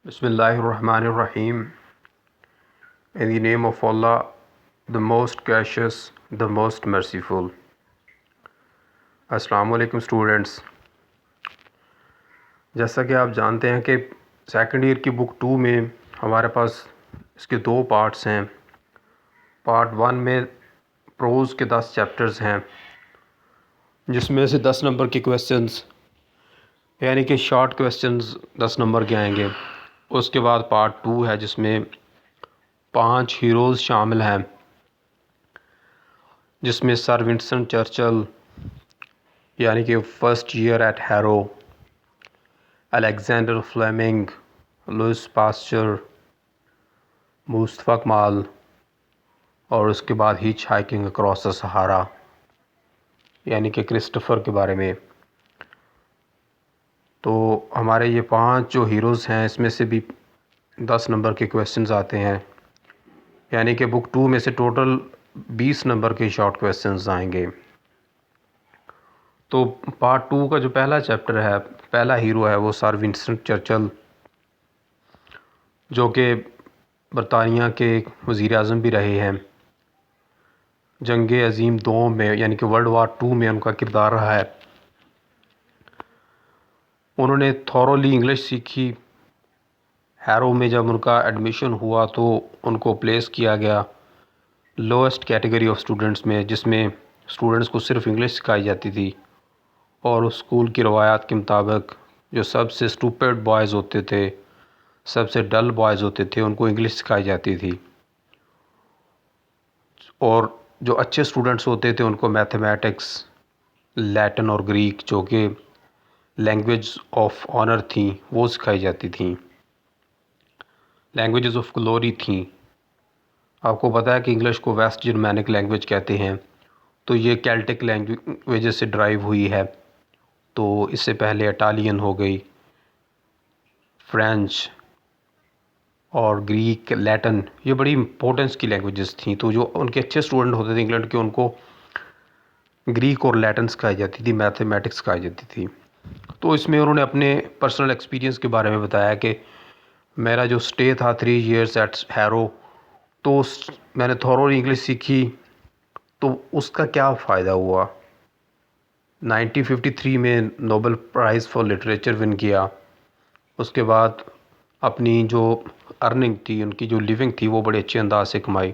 Bismillahirrahmanirrahim. In the name of Allah, the most gracious, the most merciful. अस्सलाम वालेकुम students. जैसा कि आप जानते हैं कि सेकंड ईयर की बुक 2 में हमारे पास इसके 2 पार्ट्स हैं। पार्ट 1 में प्रोज़ के 10 चैप्टर्स हैं, जिसमें से 10 नंबर के क्वेश्चंस यानी कि शॉर्ट क्वेश्चंस 10 नंबर के आएंगे। उसके बाद पार्ट 2 है, जिसमें 5 हीरोज़ शामिल हैं, जिसमें सर विंस्टन चर्चिल यानी कि first year at Harrow, Alexander Fleming, Louis Pasteur, Mustafa Kemal और उसके बाद hitch hiking across the Sahara यानी कि क्रिस्टोफर के बारे में। तो हमारे ये 5 जो हीरोज़ हैं, इसमें से भी 10 नंबर के क्वेश्चंस आते हैं, यानी कि बुक 2 में से टोटल 20 नंबर के शॉर्ट क्वेश्चंस आएंगे। तो पार्ट 2 का जो पहला चैप्टर है, पहला हीरो है वो सर विंस्टन चर्चिल, जो कि बरतानिया के वज़ीर आज़म भी रहे हैं। जंग अज़ीम 2 में यानी कि वर्ल्ड वार 2 में उनका किरदार रहा है। उन्होंने थॉरोली इंग्लिश सीखी। हैरो में जब उनका एडमिशन हुआ तो उनको प्लेस किया गया लोएस्ट कैटेगरी ऑफ स्टूडेंट्स में, जिसमें स्टूडेंट्स को सिर्फ इंग्लिश सिखाई जाती थी। और उस स्कूल की रवायात के मुताबिक जो सबसे स्टूपिड बॉयज़ होते थे, सबसे डल बॉयज़ होते थे, उनको इंग्लिश सिखाई जाती थी। और जो अच्छे स्टूडेंट्स होते थे उनको मैथमेटिक्स, लैटिन और ग्रीक, जो कि लैंग्वेज ऑफ ऑनर थी, वो सिखाई जाती थी, लैंग्वेजेस ऑफ ग्लोरी थी। आपको पता है कि इंग्लिश को वेस्ट जर्मैनिक लैंग्वेज कहते हैं, तो ये केल्टिक लैंग्वेजेस से ड्राइव हुई है। तो इससे पहले इटालियन हो गई, फ्रेंच और ग्रीक, लैटिन, ये बड़ी इंपॉर्टेंस की लैंग्वेजेस थी। तो जो उनके अच्छे स्टूडेंट होते थे इंग्लैंड के, उनको ग्रीक और लैटिन सिखाई जाती थी, मैथमेटिक्स सिखाई जाती थी। तो इसमें उन्होंने अपने पर्सनल एक्सपीरियंस के बारे में बताया कि मेरा जो स्टे था 3 इयर्स एट हैरो, तो मैंने थॉरोली इंग्लिश सीखी, तो उसका क्या फ़ायदा हुआ। 1953 में Nobel prize for literature win किया। उसके बाद अपनी जो अर्निंग थी, उनकी जो लिविंग थी, वो बड़े अच्छे अंदाज से कमाई।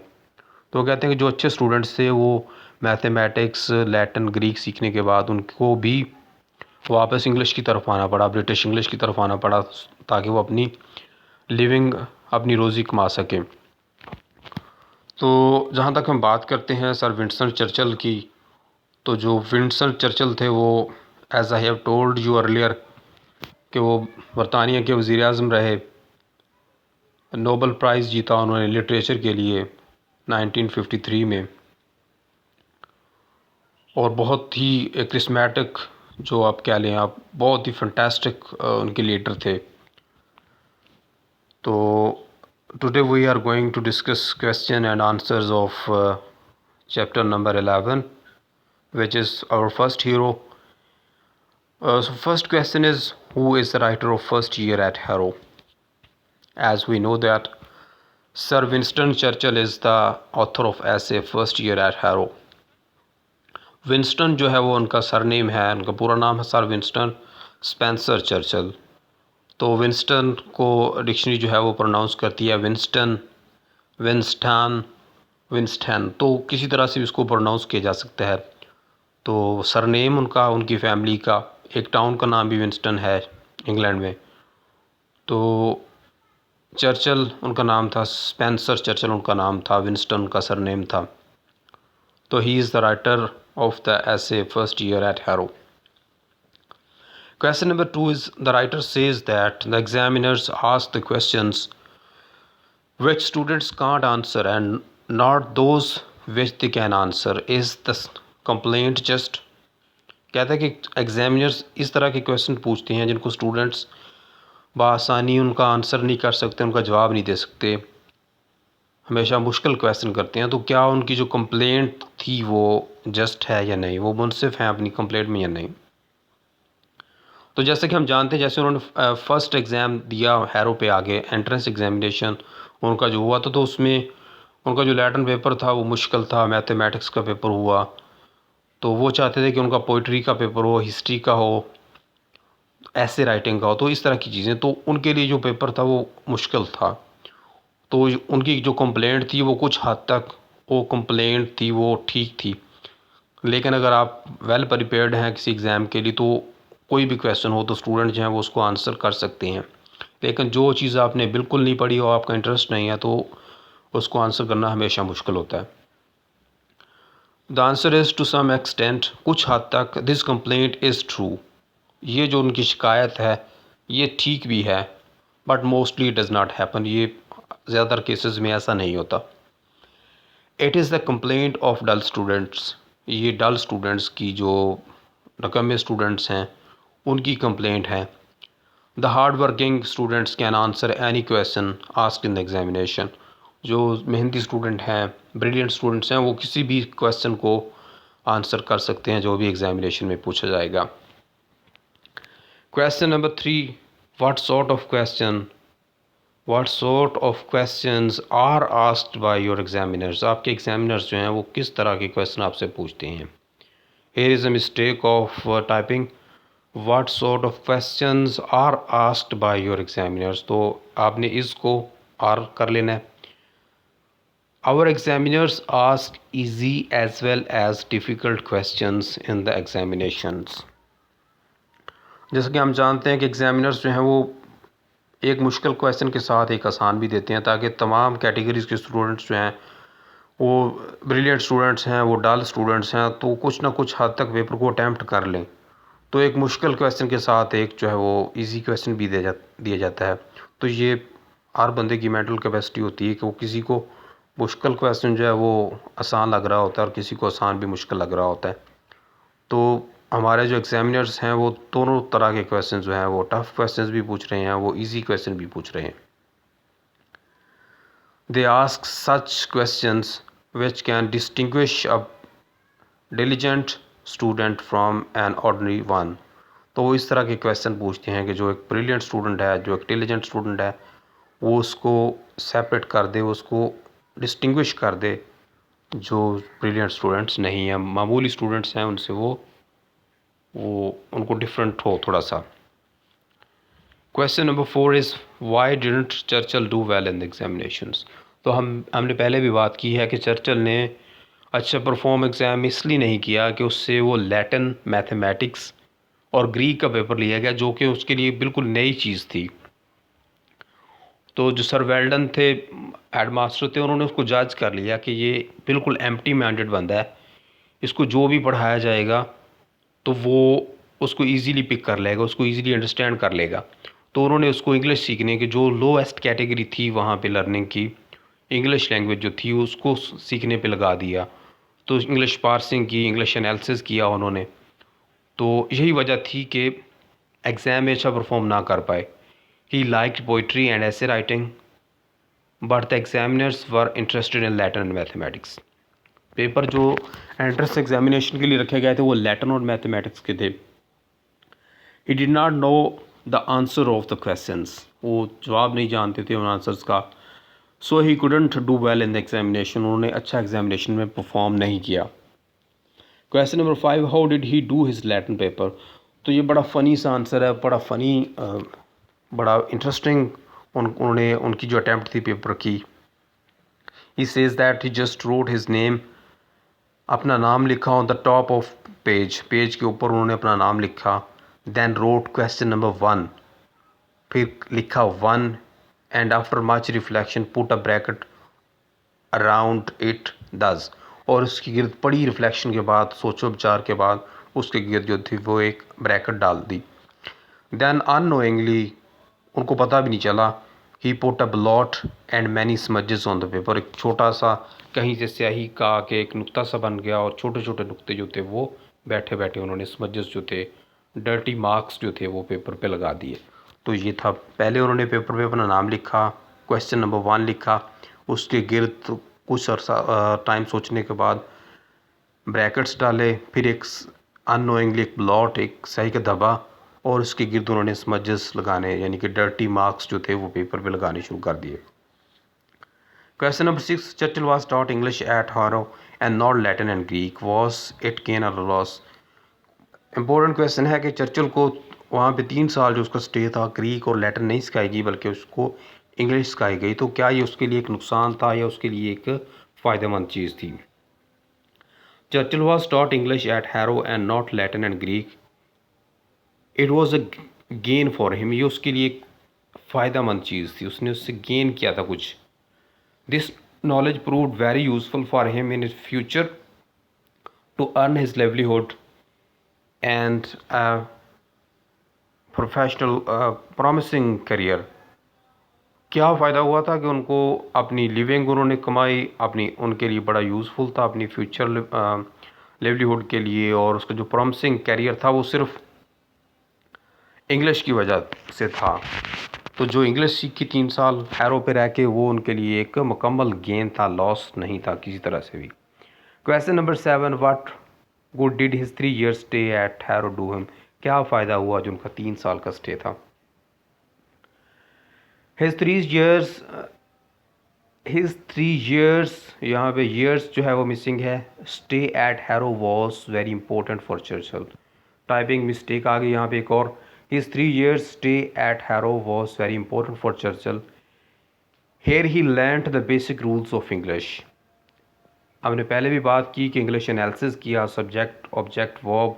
तो कहते हैं कि जो अच्छे स्टूडेंट्स थे वो मैथमेटिक्स, लैटिन, ग्रीक सीखने के बाद उनको भी वापस इंग्लिश की तरफ आना पड़ा, ब्रिटिश इंग्लिश की तरफ आना पड़ा, ताकि वो अपनी लिविंग, अपनी रोज़ी कमा सकें। तो जहाँ तक हम बात करते हैं सर विंस्टन चर्चिल की, तो जो विंस्टन चर्चिल थे वो, as I have told you earlier, कि वो बरतानिया के वज़ीर आज़म रहे। नोबेल प्राइज़ जीता उन्होंने लिटरेचर के लिए 1953 में, और बहुत ही क्रिस्मेटिक, जो आप कह लें आप, बहुत ही फंटास्टिक उनके लीडर थे। तो today we are going to discuss question and answers of chapter number 11, which is our first hero. So first question is, who is the writer of first year at Harrow? As we know that Sir Winston Churchill is the author of essay first year at Harrow. Winston जो है वो उनका surname है, उनका पूरा नाम है sir Winston Spencer Churchill. तो विंस्टन को डिक्शनरी जो है वो प्रोनाउंस करती है विंस्टन, विंस्टन, विंस्टन, तो किसी तरह से इसको प्रोनाउंस किया जा सकता है। तो सरनेम उनका, उनकी फैमिली का, एक टाउन का नाम भी विंस्टन है इंग्लैंड में। तो चर्चिल उनका नाम था, स्पेंसर चर्चिल उनका नाम था, विंस्टन उनका सरनेम था। तो he is the writer of the essay first year at Harrow. Question number 2 is, the writer says that the examiners ask the questions which students can't answer and not those which they can answer. Is the complaint just? कहता है कि examiners इस तरह के question पूछते हैं जिनको students बआसानी उनका आंसर नहीं कर सकते, उनका जवाब नहीं दे सकते, हमेशा मुश्किल क्वेश्चन करते हैं। तो क्या उनकी जो कंप्लेंट थी वो जस्ट है या नहीं, वो मुनसिफ हैं अपनी कंप्लेंट में या नहीं। तो जैसे कि हम जानते हैं, जैसे उन्होंने फ़र्स्ट एग्ज़ाम दिया हैरो पे आगे, एंट्रेंस एग्ज़ामिनेशन उनका जो हुआ था, तो उसमें उनका जो लैटिन पेपर था वो मुश्किल था, मैथमेटिक्स का पेपर हुआ, तो वो चाहते थे कि उनका पोइट्री का पेपर हो, हिस्ट्री का हो, ऐसे राइटिंग का हो, तो इस तरह की चीज़ें, तो उनके लिए जो पेपर था वो मुश्किल था। तो उनकी जो कंप्लेंट थी वो कुछ हद तक वो कंप्लेंट थी वो ठीक थी, लेकिन अगर आप वेल प्रिपेयर्ड हैं किसी एग्ज़ाम के लिए, तो कोई भी क्वेश्चन हो तो स्टूडेंट जो हैं वो उसको आंसर कर सकते हैं। लेकिन जो चीज़ आपने बिल्कुल नहीं पढ़ी हो, आपका इंटरेस्ट नहीं है, तो उसको आंसर करना हमेशा मुश्किल होता है। The answer is to some extent, कुछ हद तक, दिस कंप्लेंट इज़ ट्रू, ये जो उनकी शिकायत है ये ठीक भी है, but mostly does not happen, ये ज़्यादातर केसेस में ऐसा नहीं होता। It is the complaint of dull students, ये डल स्टूडेंट्स की, जो नकम्मे स्टूडेंट्स हैं उनकी कंप्लेंट है। The hard working students can answer any question asked in the examination, जो मेहनती स्टूडेंट हैं, ब्रिलियंट स्टूडेंट्स हैं, वो किसी भी क्वेश्चन को आंसर कर सकते हैं जो भी एग्जामिनेशन में पूछा जाएगा। Question number 3, what sort of questions are asked by your examiners, आपके एग्जामिनर्स जो हैं वो किस तरह के क्वेश्चन आपसे पूछते हैं। Here is a mistake of typing, what sort of questions are asked by your examiners, तो आपने इसको आर कर लेना है। Our examiners ask easy as well as difficult questions in the examinations, जैसे कि हम जानते हैं कि एग्जामिनर्स जो हैं वो एक मुश्किल क्वेश्चन के साथ एक आसान भी देते हैं, ताकि तमाम कैटेगरीज़ के स्टूडेंट्स जो हैं, वो ब्रिलियंट स्टूडेंट्स हैं, वो डल स्टूडेंट्स हैं, तो कुछ ना कुछ हद तक पेपर को अटैम्प्ट कर लें। तो एक मुश्किल क्वेश्चन के साथ एक जो है वो इजी क्वेश्चन भी दिया जाता है। तो ये हर बंदे की मेंटल कैपेसिटी होती है कि वो किसी को मुश्किल क्वेश्चन जो है वो आसान लग रहा होता है और किसी को आसान भी मुश्किल लग रहा होता है। तो हमारे जो एग्जामिनर्स हैं वो दोनों तरह के क्वेश्चन जो हैं, वो टफ़ क्वेश्चन भी पूछ रहे हैं, वो ईजी क्वेश्चन भी पूछ रहे हैं। They ask such questions which can distinguish a diligent student from an ordinary one, तो वो इस तरह के क्वेश्चन पूछते हैं कि जो एक ब्रिलियंट स्टूडेंट है, जो एक इंटेलिजेंट स्टूडेंट है, वो उसको सेपरेट कर दे, उसको डिस्टिंग्विश कर दे, जो ब्रिलियंट स्टूडेंट्स नहीं हैं, मामूली स्टूडेंट्स हैं, उनसे वो उनको डिफरेंट हो थोड़ा सा। Question number 4 is why didn't Churchill do well in the examinations, तो हमने पहले भी बात की है कि चर्चिल ने अच्छा परफॉर्म एग्ज़ाम इसलिए नहीं किया कि उससे वो लैटिन, मैथमेटिक्स और ग्रीक का पेपर लिया गया, जो कि उसके लिए बिल्कुल नई चीज़ थी। तो जो सर वेल्डन थे, हेड मास्टर थे, उन्होंने उसको जज कर लिया कि ये बिल्कुल एम्प्टी माइंडेड बंदा है, इसको जो भी पढ़ाया जाएगा तो वो उसको इजीली पिक कर लेगा, उसको इजीली अंडरस्टैंड कर लेगा। तो उन्होंने उसको इंग्लिश सीखने की जो लोएस्ट कैटेगरी थी वहाँ पे लर्निंग की, इंग्लिश लैंग्वेज जो थी उसको सीखने पे लगा दिया। तो इंग्लिश पार्सिंग की, इंग्लिश एनालिसिस किया उन्होंने। तो यही वजह थी कि एग्ज़ाम में अच्छा परफॉर्म ना कर पाए। ही लाइक्ड पोइट्री एंड ऐसे writing, but the examiners were interested in Latin and mathematics, paper जो एंट्रेंस एग्जामिनेशन के लिए रखे गए थे वो लैटिन और मैथमेटिक्स के थे। He did not know the answer of the questions, वो जवाब नहीं जानते थे उन आंसर्स का। So he couldn't do well in the examination, उन्होंने अच्छा एग्जामिनेशन में परफॉर्म नहीं किया। Question number 5, how did he do his Latin paper, तो ये बड़ा फ़नी सा आंसर है, बड़ा फ़नी, बड़ा इंटरेस्टिंग उन्होंने उनकी जो अटैम्प्ट थी पेपर की। He says that he just road his name, अपना नाम लिखा on the top of page, page के ऊपर उन्होंने अपना नाम लिखा। देन रोट क्वेश्चन नंबर 1, फिर लिखा 1, and after much reflection put a bracket around it दस, और उसकी गिर्द बड़ी रिफ्लेक्शन के बाद, सोचो विचार के बाद, उसके गिर्द जो थी वो एक ब्रैकेट डाल दी। देन अननोइंगली, उनको पता भी नहीं चला, he put a blot and many smudges on the paper, एक छोटा सा कहीं से स्याही का आके एक नुक्ता सा बन गया और छोटे छोटे नुक्ते जो थे वो बैठे बैठे उन्होंने स्मजेस जो थे, डर्टी मार्क्स जो थे वो पेपर पे लगा दिए। तो ये था, पहले उन्होंने पेपर पे अपना नाम लिखा, क्वेश्चन नंबर 1 लिखा, उसके गिर्द कुछ अर्सा टाइम सोचने के बाद ब्रैकेट्स डाले, फिर एक अननोइंगली एक ब्लॉट, एक स्याही का धब्बा, और उसके गिर्द उन्होंने स्मजेस लगाने यानी कि डर्टी मार्क्स जो थे वो पेपर पे लगाने शुरू कर दिए। Question number 6, Churchill was taught English at Harrow and not Latin and Greek, was it gain और लॉस। इम्पोर्टेंट क्वेश्चन है कि चर्चिल को वहाँ पे 3 साल जो उसका स्टे था ग्रीक और लैटिन नहीं सिखाई गई बल्कि उसको इंग्लिश सिखाई गई, तो क्या ये उसके लिए एक नुकसान था या उसके लिए एक फ़ायदेमंद चीज़ थी। Churchill was taught English eight harrow and not Latin and Greek, it was a gain for him, ये उसके लिए एक फ़ायदेमंद चीज़ थी, उसने उससे गेन किया था कुछ। This knowledge proved very useful for him in his future to earn his livelihood and professional promising career. क्या फ़ायदा हुआ था कि उनको अपनी लिविंग उन्होंने कमाई, अपनी उनके लिए बड़ा यूज़फुल था अपनी फ्यूचर लिवलीहुड के लिए, और उसका जो प्रॉमिसिंग करियर था वो सिर्फ इंग्लिश की वजह से था। तो जो इंग्लिश सीखी 3 साल हैरो पे रह के, वो उनके लिए एक मुकम्मल गेन था, लॉस नहीं था किसी तरह से भी। Question number 7, what good did his 3 years stay at harrow do him, क्या फ़ायदा हुआ जो उनका 3 साल का स्टे था। हिज 3 years यहाँ पे years जो है वो मिसिंग है। Stay at Harrow was very important for Churchill, typing mistake आ गई यहाँ पे एक और। His 3 years stay at Harrow was very important for Churchill, here he learned the basic rules of English. हमने पहले भी बात की कि इंग्लिश एनालिसिस किया, subject object verb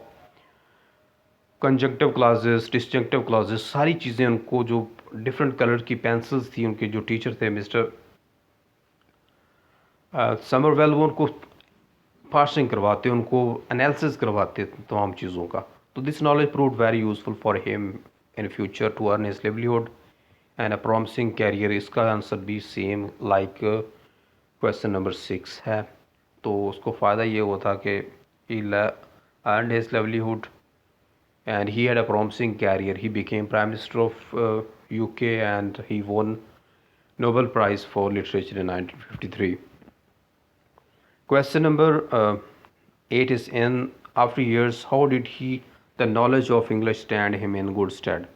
conjunctive clauses disjunctive clauses सारी चीज़ें उनको, जो डिफरेंट कलर की पेंसिल्स थी उनके जो टीचर थे मिस्टर समरवेल, वो उनको पार्सिंग करवाते, उनको एनालिसिस करवाते तमाम चीज़ों का। तो this knowledge proved very useful for him in future to earn his livelihood and a promising career. इसका आंसर भी सेम लाइक क्वेश्चन नंबर 6 है। तो उसको फ़ायदा ये हुआ था कि he earned his livelihood and he had a promising career. He became Prime Minister of UK and he won Nobel Prize for Literature in 1953. Question number 8 is, in after years, how did the knowledge of English stand him in good stead?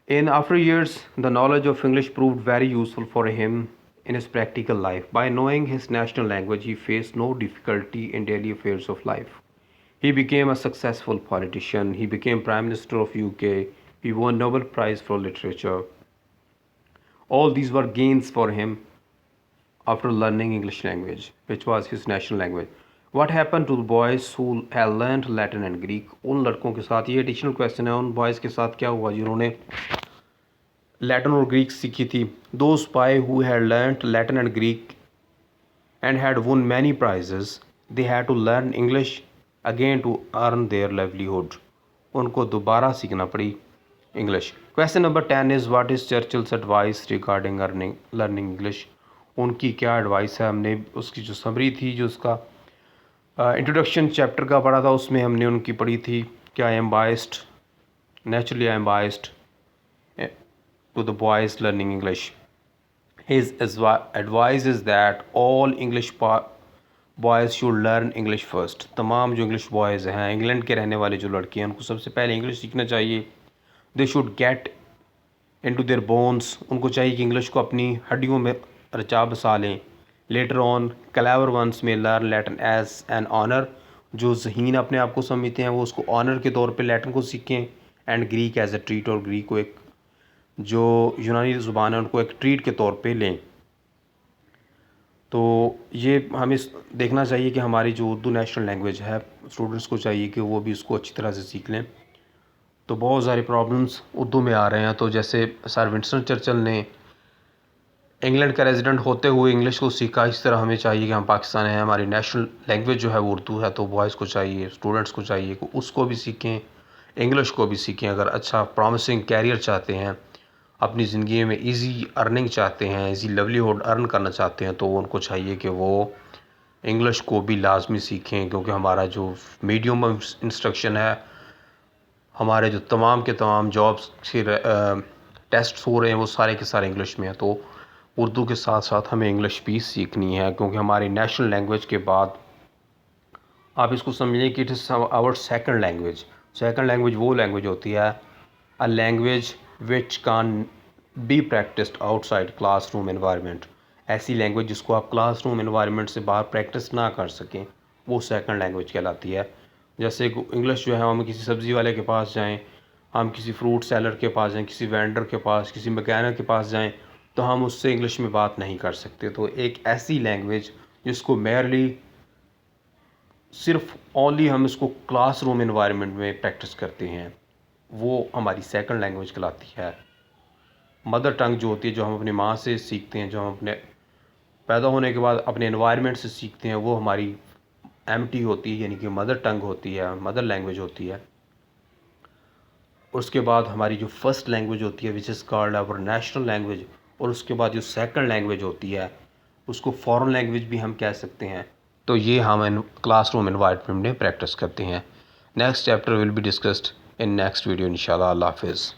In after years, the knowledge of English proved very useful for him in his practical life. By knowing his national language, he faced no difficulty in daily affairs of life. He became a successful politician. He became Prime Minister of UK. He won Nobel Prize for Literature. All these were gains for him after learning English language, which was his national language. What happened to the boys who had learned Latin and Greek? उन लड़कों के साथ, ये additional question है, उन boys के साथ क्या हुआ जिन्होंने लैटिन और ग्रीक सीखी थी। Those boys who had learned Latin and Greek and had won many prizes, they had to learn English again to earn their livelihood. उनको दोबारा सीखना पड़ी English. Question number 10 is, what is Churchill's advice regarding learning English. उनकी क्या advice है। हमने उसकी जो समरी थी, जो उसका इंट्रोडक्शन चैप्टर का पढ़ा था, उसमें हमने उनकी पढ़ी थी कि I am biased, naturally I am biased to the boys learning English. His advice is that all English boys should learn English first. तमाम जो English boys हैं, इंग्लैंड के रहने वाले जो लड़के हैं, उनको सबसे पहले इंग्लिश सीखना चाहिए। They should get into their bones. उनको चाहिए कि इंग्लिश को अपनी हड्डियों में रचा बसा लें। Later on, clever ones may learn Latin as an honor. जो ज़हीन अपने आप को समझते हैं वो उसको ऑनर के तौर पे लैटिन को सीखें, and Greek as a treat, और ग्रीक को एक जो यूनानी ज़ुबान है उनको एक ट्रीट के तौर पे लें। तो ये हमें देखना चाहिए कि हमारी जो उर्दू नेशनल लैंग्वेज है, स्टूडेंट्स को चाहिए कि वो भी उसको अच्छी तरह से सीख लें। तो बहुत सारे प्रॉब्लम्स उर्दू में आ रहे हैं। तो जैसे सर विंस्टन चर्चिल ने इंग्लैंड का रेजिडेंट होते हुए इंग्लिश को सीखा, इस तरह हमें चाहिए कि हम पाकिस्तान हैं, हमारी नेशनल लैंग्वेज जो है वो उर्दू है, तो बॉयज़ को चाहिए, स्टूडेंट्स को चाहिए कि उसको भी सीखें, इंग्लिश को भी सीखें। अगर अच्छा प्रॉमिसिंग कैरियर चाहते हैं, अपनी ज़िंदगी में इजी अर्निंग चाहते हैं, इजी लिवलीहुड अर्न करना चाहते हैं, तो उनको चाहिए कि वो इंग्लिश को भी लाजमी सीखें, क्योंकि हमारा जो मीडियम ऑफ इंस्ट्रक्शन है, हमारे जो तमाम के तमाम जॉब्स के टेस्ट हो रहे हैं वो सारे के सारे इंग्लिश में हैं। तो उर्दू के साथ साथ हमें इंग्लिश भी सीखनी है, क्योंकि हमारी नेशनल लैंग्वेज के बाद आप इसको समझिए कि it is our second language. Second language वो लैंग्वेज होती है a language which can be practised outside classroom environment. ऐसी लैंग्वेज जिसको आप क्लासरूम एनवायरनमेंट से बाहर प्रैक्टिस ना कर सकें वो सेकंड लैंग्वेज कहलाती है। जैसे इंग्लिश जो है हम किसी सब्ज़ी वाले के पास जाएं, हम किसी फ्रूट सेलर के पास जाएं, किसी वेंडर के पास, किसी मैकेनिक के पास जाएं तो हम उससे इंग्लिश में बात नहीं कर सकते। तो एक ऐसी लैंग्वेज जिसको मेयरली सिर्फ ओनली हम इसको क्लासरूम एनवायरनमेंट में प्रैक्टिस करते हैं वो हमारी सेकंड लैंग्वेज कहलाती है। मदर टंग जो होती है, जो हम अपनी माँ से सीखते हैं, जो हम अपने पैदा होने के बाद अपने एनवायरनमेंट से सीखते हैं, वो हमारी एमटी होती है, यानी कि मदर टंग होती है, मदर लैंग्वेज होती है। उसके बाद हमारी जो फर्स्ट लैंग्वेज होती है which is called our national language, और उसके बाद जो सेकंड लैंग्वेज होती है उसको फॉरेन लैंग्वेज भी हम कह सकते हैं। तो ये हम क्लासरूम एनवायरनमेंट में प्रैक्टिस करते हैं। Next chapter will be discussed in next video इंशाल्लाह। अल्लाह हाफिज़।